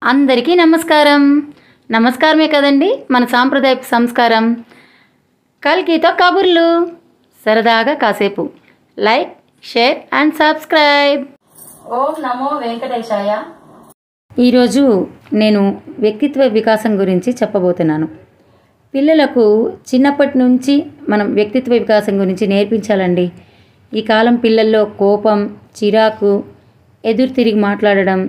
అందరికీ నమస్కారం. నమస్కారమే కదండి మన సాంప్రదాయపు సంస్కారం. కల్కితో కబుర్లు, సరదాగా కాసేపు. Like, share and subscribe. ఓం నమో వెంకటేశాయ. ఈరోజు నేను వ్యక్తిత్వ వికాసం గురించి చెప్పబోతున్నాను. పిల్లలకు చిన్నప్పటి నుంచి మనం వ్యక్తిత్వ వికాసం గురించి నేర్పించాలండి. ఈ కాలం పిల్లల్లో కోపం, చిరాకు, ఎదురు తిరిగి మాట్లాడడం,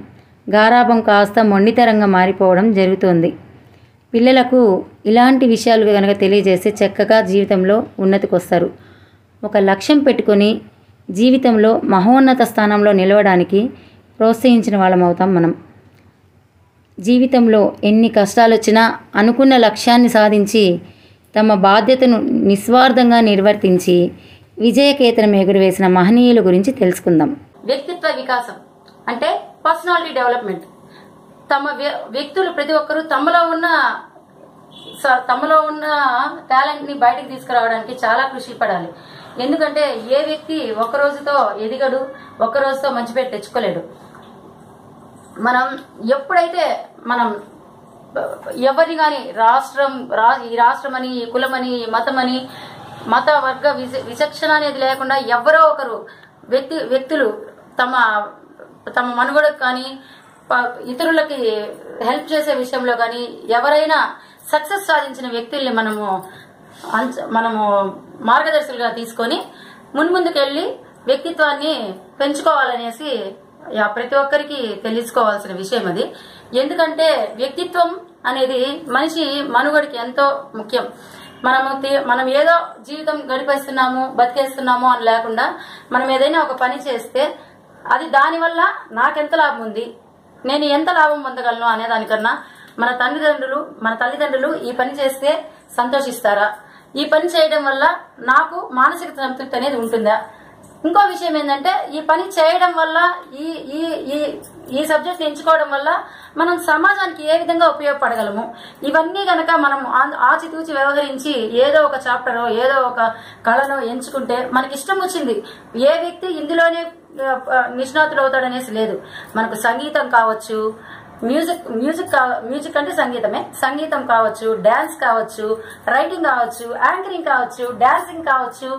గారాబం కాస్త మొండితరంగా మారిపోవడం జరుగుతోంది. పిల్లలకు ఇలాంటి విషయాలు కనుక తెలియజేస్తే చక్కగా జీవితంలో ఉన్నతికి వస్తారు. ఒక లక్ష్యం పెట్టుకొని జీవితంలో మహోన్నత స్థానంలో నిలవడానికి ప్రోత్సహించిన వాళ్ళం అవుతాం మనం. జీవితంలో ఎన్ని కష్టాలు వచ్చినా అనుకున్న లక్ష్యాన్ని సాధించి తమ బాధ్యతను నిస్వార్థంగా నిర్వర్తించి విజయకేతనం ఎగురవేసిన మహనీయుల గురించి తెలుసుకుందాం. వ్యక్తిత్వ వికాసం అంటే పర్సనాలిటీ డెవలప్మెంట్. వ్యక్తులు ప్రతి ఒక్కరూ తమలో ఉన్న టాలెంట్ ని బయటకు తీసుకురావడానికి చాలా కృషి పడాలి. ఎందుకంటే ఏ వ్యక్తి ఒక్క రోజుతో ఎదిగడు, ఒక్క రోజుతో మంచి పేరు తెచ్చుకోలేడు. మనం ఎప్పుడైతే మనం ఎవరిని కానీ ఈ రాష్ట్రమని, ఈ కులమని, మతమని, మత వర్గ విచక్షణ అనేది లేకుండా ఎవరో ఒకరు వ్యక్తులు తమ మనుగడకు కానీ ఇతరులకి హెల్ప్ చేసే విషయంలో కానీ ఎవరైనా సక్సెస్ సాధించిన వ్యక్తుల్ని మనము మార్గదర్శకులుగా తీసుకొని మున్ముందుకెళ్ళి వ్యక్తిత్వాన్ని పెంచుకోవాలనేసి ప్రతి ఒక్కరికి తెలుసుకోవాల్సిన విషయం అది. ఎందుకంటే వ్యక్తిత్వం అనేది మనిషి మనుగడకి ఎంతో ముఖ్యం. మనం ఏదో జీవితం గడిపేస్తున్నాము, బతికేస్తున్నాము అని లేకుండా మనం ఏదైనా ఒక పని చేస్తే అది దానివల్ల నాకెంత లాభం ఉంది, నేను ఎంత లాభం పొందగలను అనే దానికన్నా మన తల్లిదండ్రులు ఈ పని చేస్తే సంతోషిస్తారా, ఈ పని చేయడం వల్ల నాకు మానసిక సంతృప్తి అనేది ఉంటుందా, ఇంకో విషయం ఏంటంటే ఈ పని చేయడం వల్ల ఈ సబ్జెక్ట్ ఎంచుకోవడం వల్ల మనం సమాజానికి ఏ విధంగా ఉపయోగపడగలము, ఇవన్నీ గనక మనం ఆచితూచి వ్యవహరించి ఏదో ఒక చాప్టరో ఏదో ఒక కళనో ఎంచుకుంటే మనకి ఇష్టం వచ్చింది ఏ వ్యక్తి ఇందులోనే నిష్ణాతుడు అవుతాడనేసి లేదు. మనకు సంగీతం కావచ్చు, మ్యూజిక్ అంటే సంగీతం కావచ్చు, డాన్స్ కావచ్చు, రైటింగ్ కావచ్చు, యాంకరింగ్ కావచ్చు, డాన్సింగ్ కావచ్చు,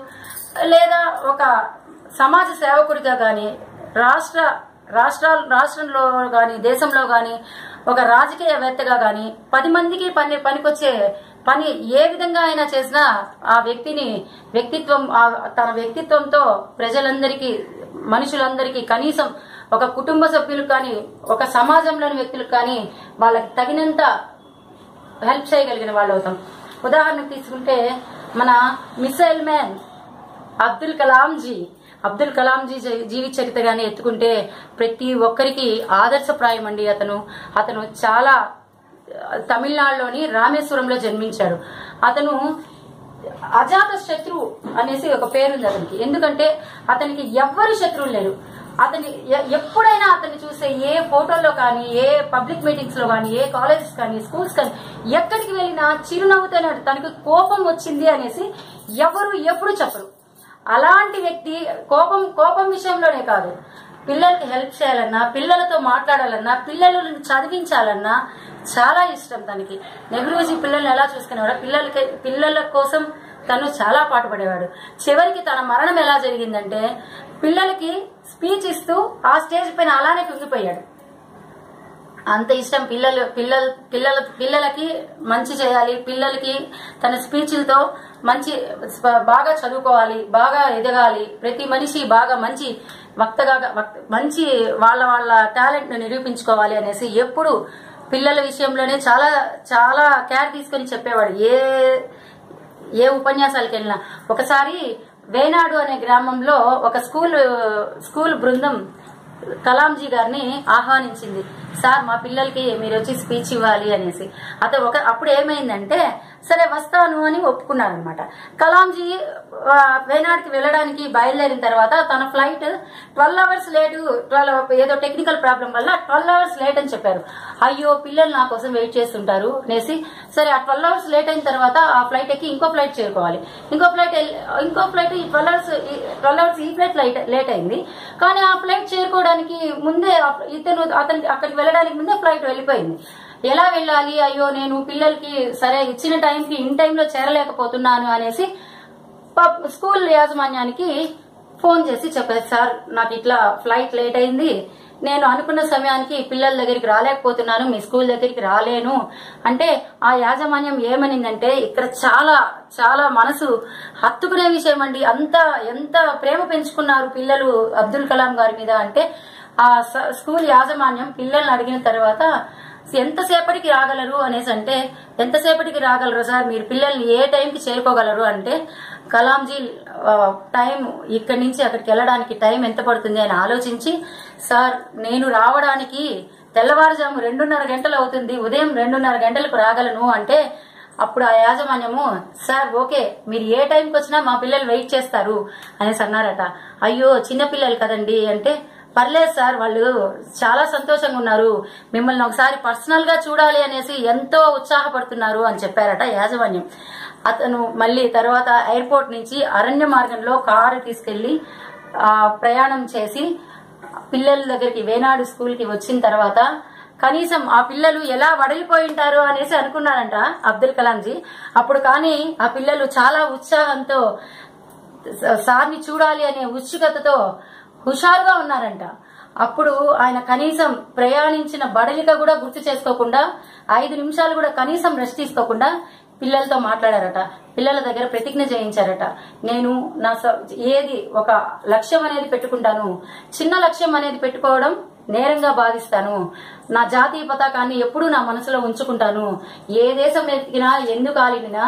లేదా ఒక సమాజ సేవకుడిగా కానీ రాష్ట్రంలో కానీ దేశంలో కానీ ఒక రాజకీయవేత్తగా కానీ 10 మందికి పనికొచ్చే పని ఏ విధంగా అయినా చేసినా ఆ తన వ్యక్తిత్వంతో ప్రజలందరికీ, మనుషులందరికీ, కనీసం ఒక కుటుంబ సభ్యులకు కానీ ఒక సమాజంలోని వ్యక్తులకు కానీ వాళ్ళకి తగినంత హెల్ప్ చేయగలిగిన వాళ్ళు అవుతాం. ఉదాహరణకు తీసుకుంటే మన మిసైల్ మ్యాన్ అబ్దుల్ కలాం జీ జీవిత చరిత్రగానే ఎత్తుకుంటే ప్రతి ఒక్కరికి ఆదర్శప్రాయం అండి. అతను చాలా తమిళనాడులోని రామేశ్వరంలో జన్మించాడు. అతను అజాత శత్రువు అనేసి ఒక పేరుంది అతనికి. ఎందుకంటే అతనికి ఎవ్వరు శత్రువులు లేరు. ఎప్పుడైనా అతన్ని చూసే ఏ ఫోటోల్లో కానీ, ఏ పబ్లిక్ మీటింగ్స్ లో కానీ, ఏ కాలేజెస్ కానీ, స్కూల్స్ కానీ ఎక్కడికి వెళ్ళినా చిరునవ్వుతోనే తనకు కోపం వచ్చింది అనేసి ఎవరు ఎప్పుడు చెప్పరు. అలాంటి వ్యక్తి కోపం విషయంలోనే కాదు, పిల్లలకి హెల్ప్ చేయాలన్నా, పిల్లలతో మాట్లాడాలన్నా, పిల్లలను చదివించాలన్నా చాలా ఇష్టం తనకి. నెహ్రూజీ పిల్లల్ని ఎలా చూసుకునేవాడు, పిల్లల కోసం తను చాలా పాటుపడేవాడు. చివరికి తన మరణం ఎలా జరిగిందంటే పిల్లలకి స్పీచ్ ఇస్తూ ఆ స్టేజ్ పైన అలానే కుంగిపోయాడు. అంత ఇష్టం పిల్లలకి మంచి చేయాలి, పిల్లలకి తన స్పీచ్లతో బాగా చదువుకోవాలి, బాగా ఎదగాలి, ప్రతి మనిషి బాగా మంచి వక్తగా మంచి వాళ్ళ టాలెంట్ ను నిరూపించుకోవాలి అనేసి ఎప్పుడు పిల్లల విషయంలోనే చాలా చాలా కేర్ తీసుకొని చెప్పేవాడు ఏ ఉపన్యాసాలకు వెళ్ళినా. ఒకసారి వేనాడు అనే గ్రామంలో ఒక స్కూల్ బృందం కలాంజీ గారిని ఆహ్వానించింది. సార్, మా పిల్లలకి మీరు వచ్చి స్పీచ్ ఇవ్వాలి అనేసి. అప్పుడు ఏమైందంటే సరే వస్తాను అని ఒప్పుకున్నారనమాట. కలాంజీ వేనాడుకి వెళ్ళడానికి బయలుదేరిన తర్వాత తన ఫ్లైట్ 12 hours లేటు, ఏదో టెక్నికల్ ప్రాబ్లం వల్ల 12 hours లేట్ అని చెప్పారు. అయ్యో, పిల్లలు నా కోసం వెయిట్ చేస్తుంటారు అనేసి సరే ఆ 12 hours లేట్ అయిన తర్వాత ఆ ఫ్లైట్ ఎక్కి ఇంకో ఫ్లైట్ చేరుకోవాలి. ఇంకో ఫ్లైట్ ఈ 12 hours ఈ ఫ్లైట్ లేట్ అయింది. కానీ ఆ ఫ్లైట్ చేరుకోవడానికి వెళ్ళడానికి ముందే అతనికి అక్కడికి వెళ్ళడానికి ముందే ఫ్లైట్ వెళ్ళిపోయింది. ఎలా వెళ్ళాలి, అయ్యో నేను పిల్లలకి సరే ఇచ్చిన టైంకి ఇన్ టైంలో చేరలేకపోతున్నాను అనేసి స్కూల్ యాజమాన్యానికి ఫోన్ చేసి చెప్పారు, సార్ నాకు ఇట్లా ఫ్లైట్ లేట్ అయింది, నేను అనుకున్న సమయానికి పిల్లల దగ్గరికి రాలేకపోతున్నాను, మీ స్కూల్ దగ్గరికి రాలేను అంటే ఆ యాజమాన్యం ఏమనిందంటే, ఇక్కడ చాలా చాలా మనసు హత్తుకునే విషయం అండి, ఎంత ప్రేమ పెంచుకున్నారు పిల్లలు అబ్దుల్ కలాం గారి మీద అంటే, ఆ స్కూల్ యాజమాన్యం పిల్లల్ని అడిగిన తర్వాత ఎంతసేపటికి రాగలరు అనేసి అంటే, ఎంతసేపటికి రాగలరు సార్, మీరు పిల్లల్ని ఏ టైంకి చేరుకోగలరు అంటే, కలాంజీ టైం ఇక్కడి నుంచి అక్కడికి వెళ్ళడానికి టైం ఎంత పడుతుంది అని ఆలోచించి, సార్ నేను రావడానికి తెల్లవారుజాము 2:30 గంటలు అవుతుంది, ఉదయం 2:30 గంటలకు రాగలను అంటే, అప్పుడు ఆ యాజమాన్యము సార్ ఓకే మీరు ఏ టైంకి వచ్చినా మా పిల్లలు వెయిట్ చేస్తారు అనేసి అన్నారట. అయ్యో చిన్నపిల్లలు కదండి అంటే, పర్లేదు సార్ వాళ్ళు చాలా సంతోషంగా ఉన్నారు, మిమ్మల్ని ఒకసారి పర్సనల్ గా చూడాలి అనేసి ఎంతో ఉత్సాహపడుతున్నారు అని చెప్పారట యాజమాన్యం. అతను మళ్ళీ తర్వాత ఎయిర్పోర్ట్ నుంచి అరణ్య మార్గంలో కారు తీసుకెళ్లి ప్రయాణం చేసి పిల్లల దగ్గరికి వేనాడు స్కూల్ కి వచ్చిన తర్వాత కనీసం ఆ పిల్లలు ఎలా వడిలిపోయి ఉంటారు అనేసి అనుకున్నాడంట అబ్దుల్ కలాంజీ. అప్పుడు కానీ ఆ పిల్లలు చాలా ఉత్సాహంతో సార్ని చూడాలి అనే ఉత్సుకతతో హుషారుగా ఉన్నారంట. అప్పుడు ఆయన కనీసం ప్రయాణించిన బడలిక కూడా గుర్తు చేసుకోకుండా 5 నిమిషాలు కూడా కనీసం రెస్ట్ తీసుకోకుండా పిల్లలతో మాట్లాడారట. పిల్లల దగ్గర ప్రతిజ్ఞ చేయించారట, నేను నా ఏది ఒక లక్ష్యం అనేది పెట్టుకుంటాను, చిన్న లక్ష్యం అనేది పెట్టుకోవడం నేరంగా భావిస్తాను, నా జాతీయ పతాకాన్ని ఎప్పుడూ నా మనసులో ఉంచుకుంటాను, ఏ దేశం ఎత్తికినా ఎందుకు ఆలినా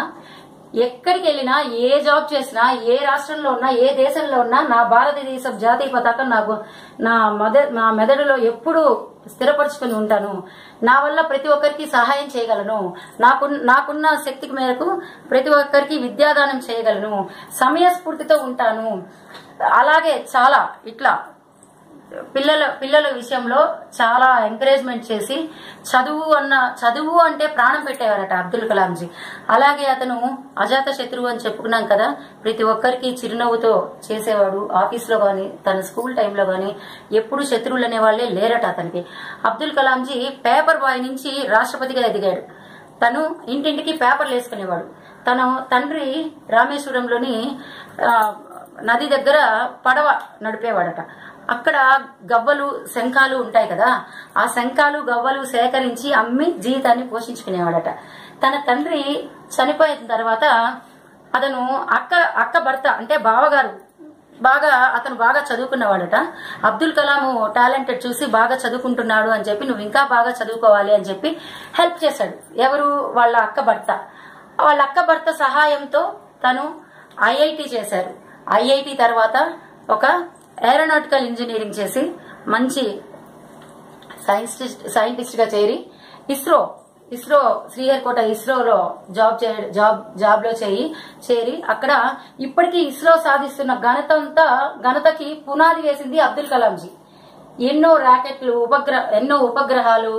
ఎక్కడికి వెళ్ళినా ఏ జాబ్ చేసినా ఏ రాష్ట్రంలో ఉన్నా ఏ దేశంలో ఉన్నా నా భారతదేశం జాతీయ పతాకం నాకు నా మెదడులో ఎప్పుడూ స్థిరపరచుకుని ఉంటాను, నా వల్ల ప్రతి ఒక్కరికి సహాయం చేయగలను, నాకున్న శక్తికి మేరకు ప్రతి ఒక్కరికి విద్యాదానం చేయగలను, సమయస్ఫూర్తితో ఉంటాను. అలాగే చాలా ఇట్లా పిల్లల విషయంలో చాలా ఎంకరేజ్మెంట్ చేసి చదువు అంటే ప్రాణం పెట్టేవారట అబ్దుల్ కలాంజీ. అలాగే అతను అజాత శత్రువు అని చెప్పుకున్నాం కదా, ప్రతి ఒక్కరికి చిరునవ్వుతో చేసేవాడు. ఆఫీస్లో గాని తన స్కూల్ టైంలో గాని ఎప్పుడు శత్రువులు అనే వాళ్లే లేరట అతనికి. అబ్దుల్ కలాంజీ పేపర్ బాయ్ నుంచి రాష్ట్రపతిగా ఎదిగాడు. తను ఇంటింటికి పేపర్లు వేసుకునేవాడు. తన తండ్రి రామేశ్వరంలోని నది దగ్గర పడవ నడిపేవాడట. అక్కడ గవ్వలు శంఖాలు ఉంటాయి కదా, ఆ శంఖాలు గవ్వలు సేకరించి అమ్మి జీవితాన్ని పోషించుకునేవాడట. తన తండ్రి చనిపోయిన తర్వాత అతను అక్క భర్త అంటే బావగారు అతను బాగా చదువుకున్నవాడట. అబ్దుల్ కలాం టాలెంటెడ్ చూసి బాగా చదువుకుంటున్నాడు అని చెప్పి, నువ్వు ఇంకా బాగా చదువుకోవాలి అని చెప్పి హెల్ప్ చేశాడు. ఎవరు? వాళ్ళ అక్క భర్త సహాయంతో తను ఐఐటి చేశారు. ఐఐటి తర్వాత ఒక ఏరోనాటికల్ ఇంజనీరింగ్ చేసి మంచి సైంటిస్ట్ గా చేరి ఇస్రో శ్రీహరికోట ఇస్రోలో జాబ్ లో చేరి అక్కడ ఇప్పటికీ ఇస్రో సాధిస్తున్న ఘనతకి పునాది వేసింది అబ్దుల్ కలాంజీ. ఎన్నో రాకెట్లు ఎన్నో ఉపగ్రహాలు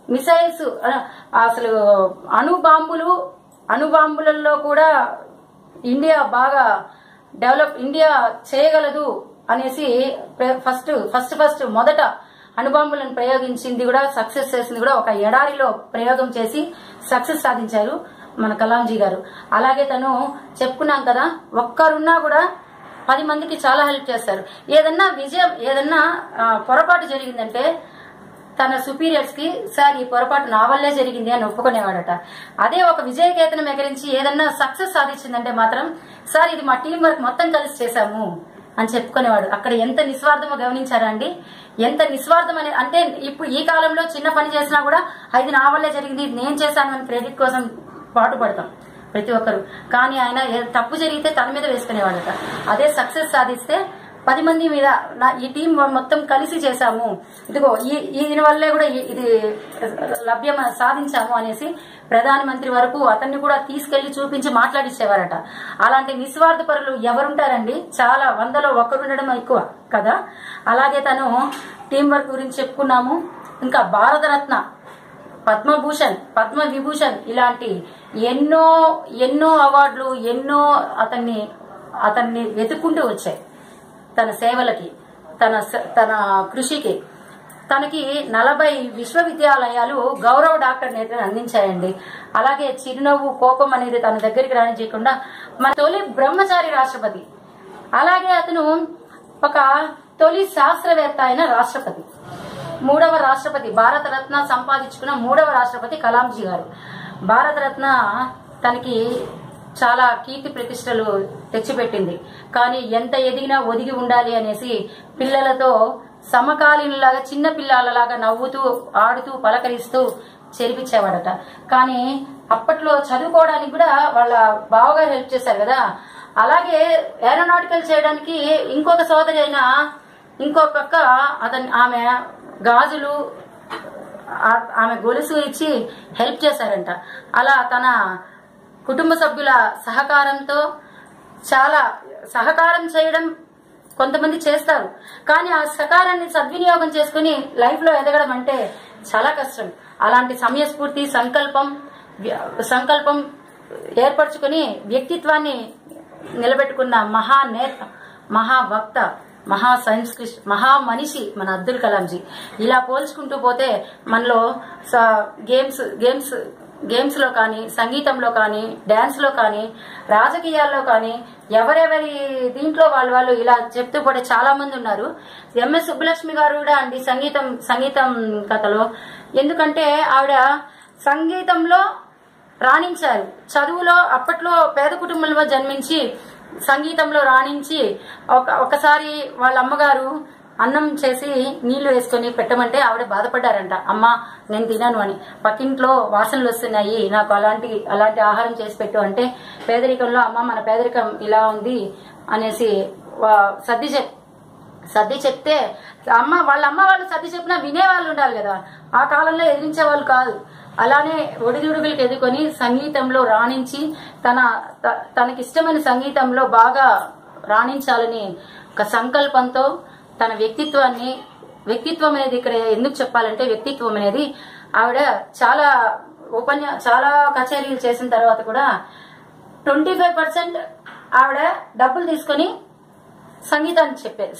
మిసైల్స్ అసలు అణుబాంబులలో కూడా ఇండియా బాగా ఇండియా చేయగలదు అనేసి ఫస్ట్ మొదట అణుబాంబులను ప్రయోగించింది కూడా సక్సెస్ చేసింది కూడా ఒక ఎడారిలో ప్రయోగం చేసి సక్సెస్ సాధించారు మన కలాంజీ గారు. అలాగే తను చెప్పుకున్నాం కదా, ఒక్కరున్నా కూడా 10 మందికి చాలా హెల్ప్ చేస్తారు. ఏదన్నా పొరపాటు జరిగిందంటే తన సుపీరియర్స్ కి సార్ ఈ పొరపాటు నా వల్లే జరిగింది అని ఒప్పుకునేవాడట. అదే ఒక విజయకేతనం ఎగరించి ఏదన్నా సక్సెస్ సాధించిందంటే మాత్రం సార్ ఇది మా టీం వర్క్ మొత్తం కలిసి చేశాము అని చెప్పుకునేవాడు. అక్కడ ఎంత నిస్వార్థమో గమనించారా అండి? ఎంత నిస్వార్థం అనేది అంటే ఇప్పుడు ఈ కాలంలో చిన్న పని చేసినా కూడా ఇది నా వల్లే జరిగింది, ఇది నేను చేశాను అని క్రెడిట్ కోసం పాటుపడతాం ప్రతి ఒక్కరు. కానీ ఆయన తప్పు జరిగితే తన మీద వేసుకునేవాడట. అదే సక్సెస్ సాధిస్తే 10 మంది మీద ఈ టీం మొత్తం కలిసి చేశాము, ఇదిగో దీని వల్లే కూడా ఇది సాధించాము అనేసి ప్రధానమంత్రి వరకు అతన్ని కూడా తీసుకెళ్లి చూపించి మాట్లాడిచ్చేవారట. అలాంటి నిస్వార్థ పరులు ఎవరుంటారండి? చాలా 100లో 1 ఉండడం ఎక్కువ కదా. అలాగే తను టీం వర్క్ గురించి చెప్పుకున్నాము. ఇంకా భారతరత్న, పద్మభూషణ్, పద్మవిభూషణ్ ఇలాంటి ఎన్నో అవార్డులు ఎన్నో అతన్ని వెతుక్కుంటూ వచ్చాయి తన సేవలకి. తన కృషికి. తనకి 40 విశ్వవిద్యాలయాలు గౌరవ డాక్టరేట్ని అందించాయండి. అలాగే చిరునవ్వు, కోపం అనేది తన దగ్గరికి రానిచేయకుండా మన తొలి బ్రహ్మచారి రాష్ట్రపతి. అలాగే అతను ఒక తొలి శాస్త్రవేత్త అయిన రాష్ట్రపతి, 3వ రాష్ట్రపతి, భారతరత్న సంపాదించుకున్న 3వ రాష్ట్రపతి కలాంజీ గారు. భారతరత్న తనకి చాలా కీర్తి ప్రతిష్టలు తెచ్చిపెట్టింది. కానీ ఎంత ఎదిగినా ఒదిగి ఉండాలి అనేసి పిల్లలతో సమకాలీనులాగా, చిన్న పిల్లలలాగా నవ్వుతూ, ఆడుతూ, పలకరిస్తూ చేర్పించేవాడట. కానీ అప్పట్లో చదువుకోవడానికి కూడా వాళ్ళ బావగారు హెల్ప్ చేశారు కదా. అలాగే ఏరోనాటికల్ చేయడానికి ఇంకొక సోదరి అయిన ఇంకొక అక్క ఆమె గాజులు, ఆమె గొలుసు ఇచ్చి హెల్ప్ చేశారంట. అలా తన కుటుంబ సభ్యుల సహకారంతో, చాలా సహకారం చేయడం కొంతమంది చేస్తారు, కానీ ఆ సహకారాన్ని సద్వినియోగం చేసుకుని లైఫ్ లో ఎదగడం అంటే చాలా కష్టం. అలాంటి సమయస్ఫూర్తి, సంకల్పం ఏర్పరచుకుని వ్యక్తిత్వాన్ని నిలబెట్టుకున్న మహానేత, మహావక్త, మహా సంస్కృష్టి, మహా మనిషి మన అబ్దుల్ కలాంజీ. ఇలా పోల్చుకుంటూ పోతే మనలో గేమ్స్ లో కానీ, సంగీతంలో కానీ, డాన్స్ లో కానీ, రాజకీయాల్లో కానీ ఎవరెవరి దీంట్లో వాళ్ళు ఇలా చెప్తూ పోతే చాలా మంది ఉన్నారు. ఎంఎస్ సుబ్బలక్ష్మి గారు కూడా అండి సంగీతం కథలో. ఎందుకంటే ఆవిడ సంగీతంలో రాణించారు. చదువులో అప్పట్లో పేద కుటుంబంలో జన్మించి సంగీతంలో రాణించి ఒకసారి వాళ్ళ అమ్మగారు అన్నం చేసి నీళ్లు వేసుకుని పెట్టమంటే ఆవిడ బాధపడ్డారంట. అమ్మ నేను తినను అని, పక్కింట్లో వాసనలు వస్తున్నాయి, నాకు అలాంటి ఆహారం చేసి పెట్టు అంటే, పేదరికంలో అమ్మ మన పేదరికం ఇలా ఉంది అనేసి సర్ది చెప్తే వాళ్ళ అమ్మ వాళ్ళు సర్ది చెప్పినా వినేవాళ్ళు ఉండాలి కదా. ఆ కాలంలో ఎదిరించే వాళ్ళు కాదు. అలానే ఒడిదుడుగులకు ఎదుర్కొని సంగీతంలో రాణించి తనకిష్టమైన సంగీతంలో బాగా రాణించాలని ఒక సంకల్పంతో తన వ్యక్తిత్వం అనేది ఇక్కడ ఎందుకు చెప్పాలంటే, వ్యక్తిత్వం అనేది ఆవిడ చాలా కచేరీలు చేసిన తర్వాత కూడా 25% ఆవిడ డబ్బులు తీసుకొని సంగీతాన్ని చెప్పేది,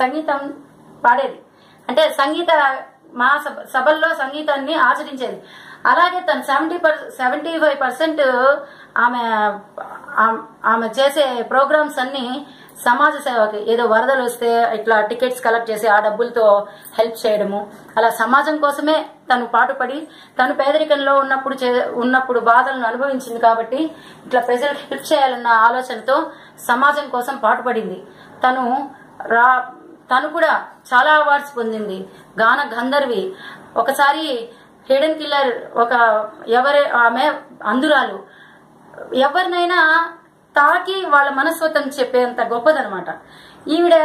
సంగీతం పాడేది, అంటే సంగీత సభల్లో సంగీతాన్ని ఆచరించేది. అలాగే తను 75% ఆమె చేసే ప్రోగ్రామ్స్ అన్ని సమాజ సేవకి, ఏదో వరదలు వస్తే ఇట్లా టికెట్స్ కలెక్ట్ చేసి ఆ డబ్బులతో హెల్ప్ చేయడము, అలా సమాజం కోసమే తను పాటుపడి, తను పేదరికంలో ఉన్నప్పుడు బాధలను అనుభవించింది కాబట్టి ఇట్లా ప్రజలకు హెల్ప్ చేయాలన్న ఆలోచనతో సమాజం కోసం పాటుపడింది. తను కూడా చాలా అవార్డ్స్ పొందింది. గాన గంధర్వి. ఒకసారి హిడెన్ కిల్లర్ ఆమె అందురాలు, ఎవరినైనా తాకి వాళ్ళ మనస్తత్వం చెప్పేంత గొప్పదనమాట ఈవిడ.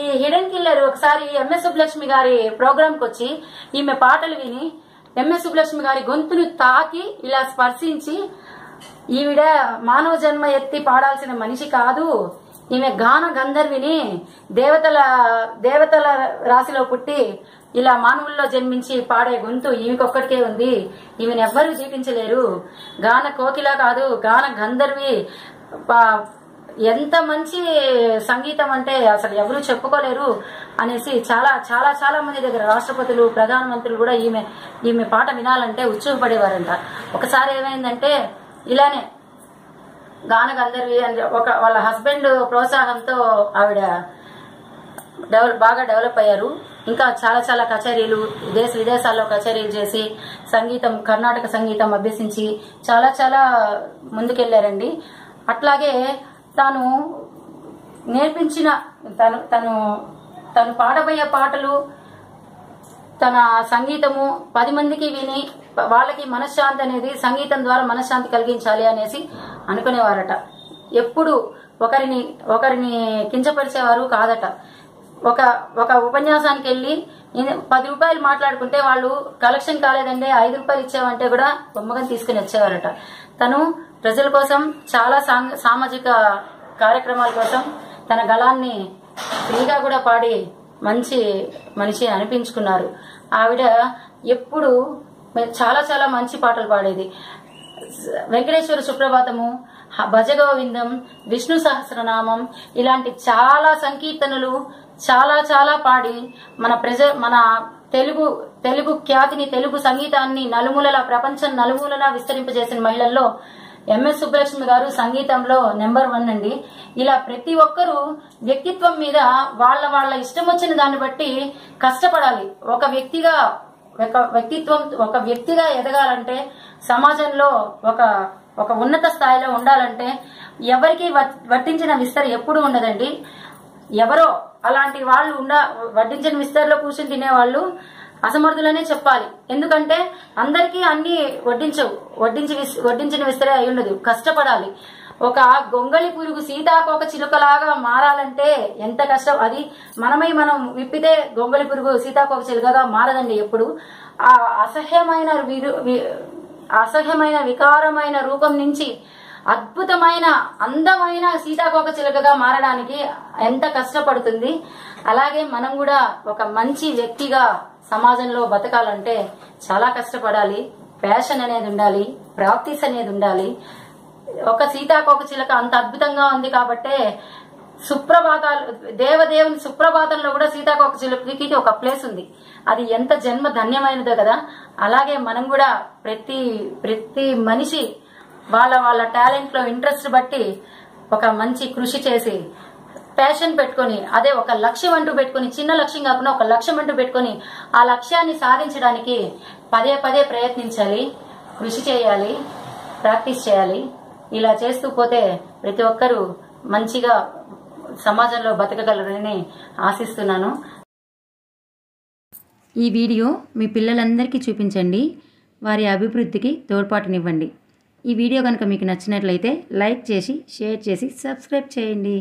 ఈ హిడెన్ కిల్లర్ ఒకసారి ఎంఎస్ సుబ్బలక్ష్మి గారి ప్రోగ్రాంకి వచ్చి ఈమె పాటలు విని ఎంఎస్ సుబ్బలక్ష్మి గారి గొంతును తాకి ఇలా స్పర్శించి, ఈవిడ మానవ జన్మ ఎత్తి పాడాల్సిన మనిషి కాదు, ఈమె గాన గంధర్విని, దేవతల రాశిలో పుట్టి ఇలా మానవుల్లో జన్మించి పాడే గొంతు ఈమెకొక్కడికే ఉంది, ఈమెను ఎవ్వరూ జీవించలేరు, గాన కోకిల కాదు గాన గంధర్వి, ఎంత మంచి సంగీతం అంటే అసలు ఎవరూ చెప్పుకోలేరు అనేసి చాలా చాలా చాలా మంది దగ్గర రాష్ట్రపతులు, ప్రధానమంత్రులు కూడా ఈమె పాట వినాలంటే ఉత్సుకపడేవారంట. ఒకసారి ఏమైందంటే ఇలానే గాన గంధర్వి అని వాళ్ళ హస్బెండ్ ప్రోత్సాహంతో ఆవిడ బాగా డెవలప్ అయ్యారు. ఇంకా చాలా చాలా కచేరీలు, దేశ విదేశాల్లో కచేరీలు చేసి కర్ణాటక సంగీతం అభ్యసించి చాలా చాలా ముందుకెళ్లారండి. అట్లాగే తాను నేర్పించిన తను పాడబోయే పాటలు, తన సంగీతము 10 మందికి విని వాళ్ళకి మనశ్శాంతి అనేది, సంగీతం ద్వారా మనశ్శాంతి కలిగించాలి అనేసి అనుకునేవారట. ఎప్పుడు ఒకరిని కించపరిచేవారు కాదట. ఒక ఉపన్యాసానికి వెళ్ళి 10 రూపాయలు మాట్లాడుకుంటే వాళ్ళు కలెక్షన్ కాలేదండి 5 రూపాయలు ఇచ్చామంటే కూడా బొమ్మగా తీసుకుని వచ్చేవారట. తను ప్రజల కోసం చాలా సామాజిక కార్యక్రమాల కోసం తన గళాన్ని ఫ్రీగా కూడా పాడి మంచి మనిషి అనిపించుకున్నారు. ఆవిడ ఎప్పుడు చాలా చాలా మంచి పాటలు పాడేది. వెంకటేశ్వర సుప్రభాతము, భజగోవిందం, విష్ణు సహస్రనామం ఇలాంటి చాలా సంకీర్తనలు చాలా చాలా పాడి మన తెలుగు ఖ్యాతిని, తెలుగు సంగీతాన్ని ప్రపంచం నలుమూలలా విస్తరింపజేసిన మహిళల్లో ఎంఎస్ సుబ్బలక్ష్మి గారు సంగీతంలో నెంబర్ 1 అండి. ఇలా ప్రతి ఒక్కరూ వ్యక్తిత్వం మీద వాళ్ళ ఇష్టం వచ్చిన దాన్ని బట్టి కష్టపడాలి. ఒక వ్యక్తిగా ఎదగాలంటే, సమాజంలో ఒక ఉన్నత స్థాయిలో ఉండాలంటే ఎవరికి వడ్డించిన విస్తర ఎప్పుడు ఉండదండి. ఎవరో అలాంటి వాళ్ళు వడ్డించిన విస్తరలో కూర్చొని తినేవాళ్ళు అసమర్థులనే చెప్పాలి. ఎందుకంటే అందరికీ అన్ని వడ్డించిన విస్తరే అయి ఉండదు. కష్టపడాలి. ఒక గొంగళి పురుగు సీతాకోక చిలుకలాగా మారాలంటే ఎంత కష్టం. అది మనం విప్పితే గొంగళి పురుగు సీతాకోక చిలుకగా మారదండి ఎప్పుడు. ఆ అసహ్యమైన వికారమైన రూపం నుంచి అద్భుతమైన అందమైన సీతాకోక చిలుకగా మారడానికి ఎంత కష్టపడుతుంది. అలాగే మనం కూడా ఒక మంచి వ్యక్తిగా సమాజంలో బతకాలంటే చాలా కష్టపడాలి. ప్యాషన్ అనేది ఉండాలి, ప్రాక్టీస్ అనేది ఉండాలి. ఒక సీతాకోక చిలుక అంత అద్భుతంగా ఉంది కాబట్టే దేవదేవుని సుప్రభాతంలో కూడా సీతాకోక చిలుకకి ఒక ప్లేస్ ఉంది. అది ఎంత జన్మ ధన్యమైనదో కదా. అలాగే మనం కూడా ప్రతి మనిషి వాళ్ళ టాలెంట్ లో ఇంట్రెస్ట్ బట్టి ఒక మంచి కృషి చేసి ప్యాషన్ పెట్టుకొని, అదే ఒక లక్ష్యం అంటూ పెట్టుకొని, చిన్న లక్ష్యం కాకుండా ఒక లక్ష్యం అంటూ పెట్టుకొని ఆ లక్ష్యాన్ని సాధించడానికి పదే ప్రయత్నించాలి, కృషి చేయాలి, ప్రాక్టీస్ చేయాలి. ఇలా చేస్తూ పోతే ప్రతి ఒక్కరూ మంచిగా సమాజంలో బతకగలరని ఆశిస్తున్నాను. ఈ వీడియో మీ పిల్లలందరికీ చూపించండి. వారి అభివృద్ధికి తోడ్పాటునివ్వండి. ఈ వీడియో కనుక మీకు నచ్చినట్లయితే లైక్ చేసి, షేర్ చేసి, సబ్స్క్రైబ్ చేయండి.